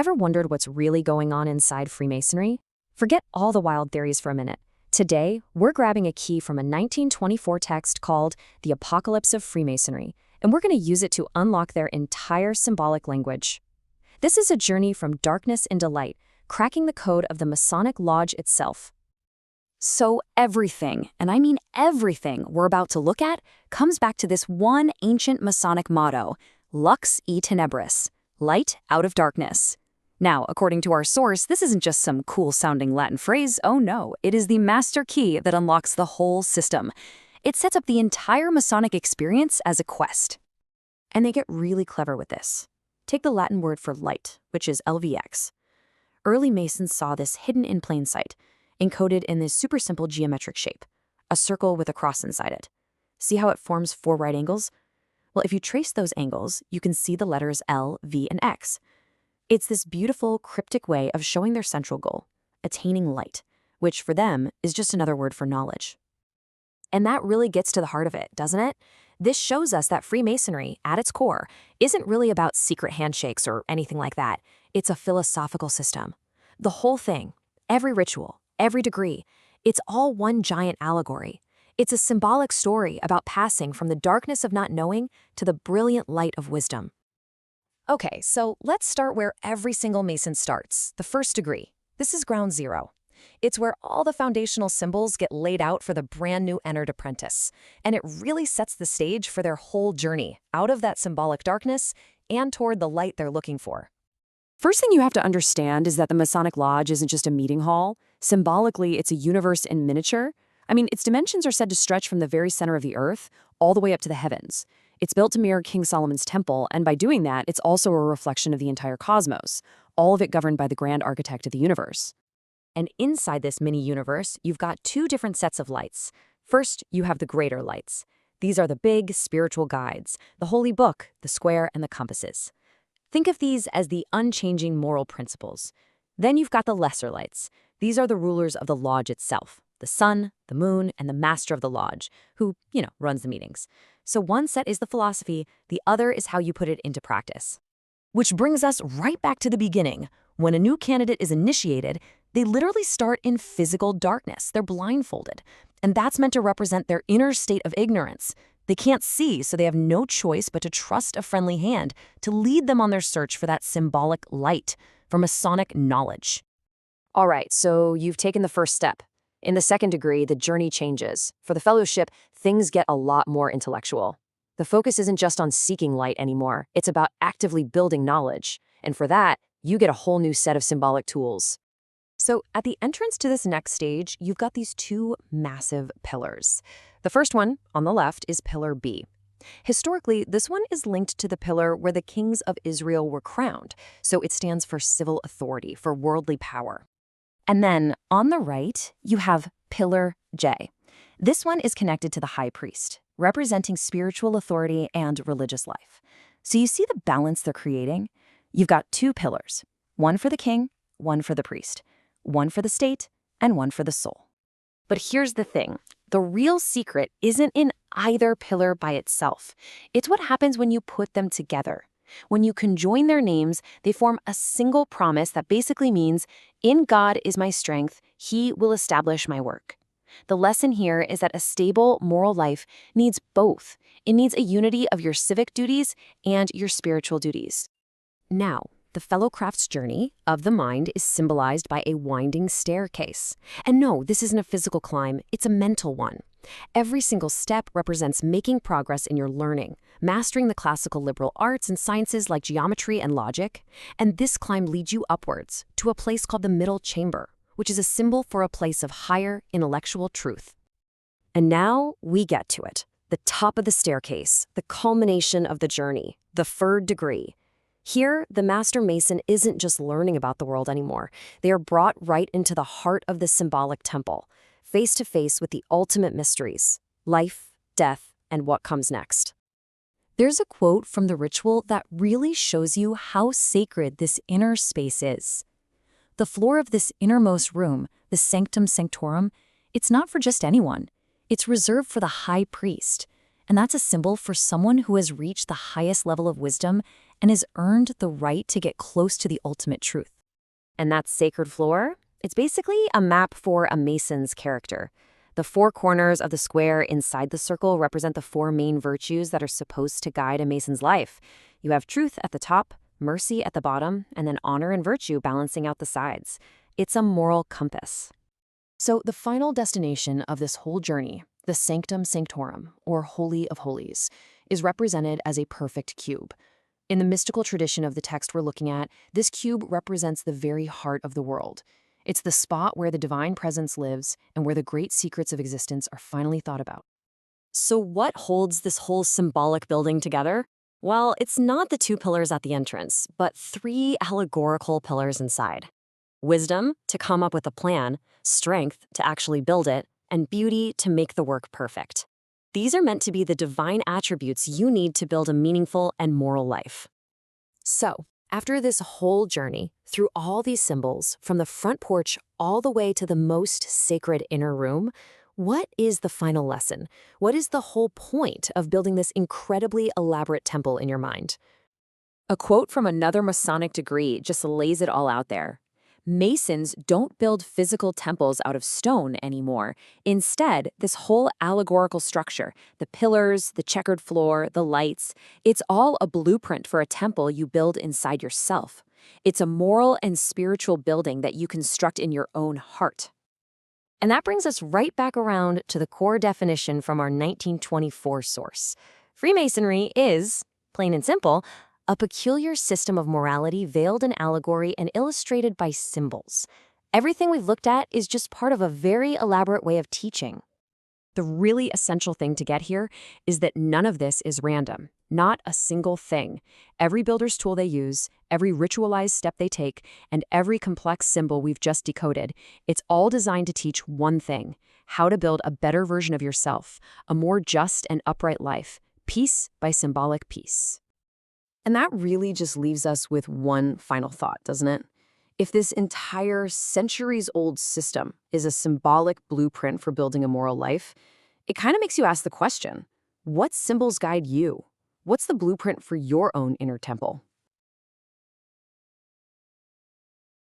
Ever wondered what's really going on inside Freemasonry? Forget all the wild theories for a minute. Today, we're grabbing a key from a 1924 text called The Apocalypse of Freemasonry, and we're going to use it to unlock their entire symbolic language. This is a journey from darkness into light, cracking the code of the Masonic Lodge itself. So everything, and I mean everything we're about to look at, comes back to this one ancient Masonic motto, Lux e Tenebris, light out of darkness. Now, according to our source, this isn't just some cool-sounding Latin phrase. Oh no, it is the master key that unlocks the whole system. It sets up the entire Masonic experience as a quest. And they get really clever with this. Take the Latin word for light, which is LVX. Early Masons saw this hidden in plain sight, encoded in this super simple geometric shape, a circle with a cross inside it. See how it forms 4 right angles? Well, if you trace those angles, you can see the letters L, V, and X. It's this beautiful, cryptic way of showing their central goal, attaining light, which for them is just another word for knowledge. And that really gets to the heart of it, doesn't it? This shows us that Freemasonry, at its core, isn't really about secret handshakes or anything like that. It's a philosophical system. The whole thing, every ritual, every degree, it's all one giant allegory. It's a symbolic story about passing from the darkness of not knowing to the brilliant light of wisdom. Okay, so let's start where every single Mason starts, the first degree. This is ground zero. It's where all the foundational symbols get laid out for the brand new entered apprentice, and it really sets the stage for their whole journey out of that symbolic darkness and toward the light they're looking for. First thing you have to understand is that the Masonic Lodge isn't just a meeting hall. Symbolically, it's a universe in miniature. I mean, its dimensions are said to stretch from the very center of the earth all the way up to the heavens. It's built to mirror King Solomon's temple, and by doing that, it's also a reflection of the entire cosmos, all of it governed by the grand architect of the universe. And inside this mini-universe, you've got 2 different sets of lights. First, you have the greater lights. These are the big spiritual guides, the holy book, the square, and the compasses. Think of these as the unchanging moral principles. Then you've got the lesser lights. These are the rulers of the lodge itself, the sun, the moon, and the master of the lodge, who, runs the meetings. So one set is the philosophy, the other is how you put it into practice. Which brings us right back to the beginning. When a new candidate is initiated, they literally start in physical darkness. They're blindfolded. And that's meant to represent their inner state of ignorance. They can't see, so they have no choice but to trust a friendly hand to lead them on their search for that symbolic light, for Masonic knowledge. All right, so you've taken the first step. In the second degree, the journey changes. For the fellowship, things get a lot more intellectual. The focus isn't just on seeking light anymore. It's about actively building knowledge. And for that, you get a whole new set of symbolic tools. So at the entrance to this next stage, you've got these 2 massive pillars. The first one, on the left, is Pillar B. Historically, this one is linked to the pillar where the kings of Israel were crowned, so it stands for civil authority, for worldly power. And then, on the right, you have Pillar J. This one is connected to the high priest, representing spiritual authority and religious life. So you see the balance they're creating? You've got 2 pillars, one for the king, one for the priest, one for the state, and one for the soul. But here's the thing. The real secret isn't in either pillar by itself. It's what happens when you put them together. When you conjoin their names, they form a single promise that basically means, in God is my strength, He will establish my work. The lesson here is that a stable moral life needs both. It needs a unity of your civic duties and your spiritual duties. Now, the fellowcraft's journey of the mind is symbolized by a winding staircase. And no, this isn't a physical climb, it's a mental one. Every single step represents making progress in your learning, mastering the classical liberal arts and sciences like geometry and logic. And this climb leads you upwards to a place called the middle chamber, which is a symbol for a place of higher intellectual truth. And now we get to it, the top of the staircase, the culmination of the journey, the 3rd degree. Here, the Master Mason isn't just learning about the world anymore. They are brought right into the heart of the symbolic temple, face to face with the ultimate mysteries, life, death, and what comes next. There's a quote from the ritual that really shows you how sacred this inner space is. The floor of this innermost room, the sanctum sanctorum, it's not for just anyone. It's reserved for the high priest, and that's a symbol for someone who has reached the highest level of wisdom and has earned the right to get close to the ultimate truth. And that sacred floor? It's basically a map for a Mason's character. The four corners of the square inside the circle represent the four main virtues that are supposed to guide a Mason's life. You have truth at the top, mercy at the bottom, and then honor and virtue balancing out the sides. It's a moral compass. So the final destination of this whole journey, the Sanctum Sanctorum, or Holy of Holies, is represented as a perfect cube. In the mystical tradition of the text we're looking at, this cube represents the very heart of the world. It's the spot where the divine presence lives and where the great secrets of existence are finally thought about. So what holds this whole symbolic building together? Well, it's not the two pillars at the entrance, but three allegorical pillars inside. Wisdom, to come up with a plan, strength, to actually build it, and beauty, to make the work perfect. These are meant to be the divine attributes you need to build a meaningful and moral life. So, after this whole journey, through all these symbols, from the front porch all the way to the most sacred inner room, what is the final lesson? What is the whole point of building this incredibly elaborate temple in your mind? A quote from another Masonic degree just lays it all out there. Masons don't build physical temples out of stone anymore. Instead, this whole allegorical structure, the pillars, the checkered floor, the lights, it's all a blueprint for a temple you build inside yourself. It's a moral and spiritual building that you construct in your own heart. And that brings us right back around to the core definition from our 1924 source. Freemasonry is, plain and simple, a peculiar system of morality veiled in allegory and illustrated by symbols. Everything we've looked at is just part of a very elaborate way of teaching. The really essential thing to get here is that none of this is random, not a single thing. Every builder's tool they use, every ritualized step they take, and every complex symbol we've just decoded, it's all designed to teach one thing: how to build a better version of yourself, a more just and upright life, piece by symbolic piece. And that really just leaves us with one final thought, doesn't it? If this entire centuries-old system is a symbolic blueprint for building a moral life, it kind of makes you ask the question, what symbols guide you? What's the blueprint for your own inner temple?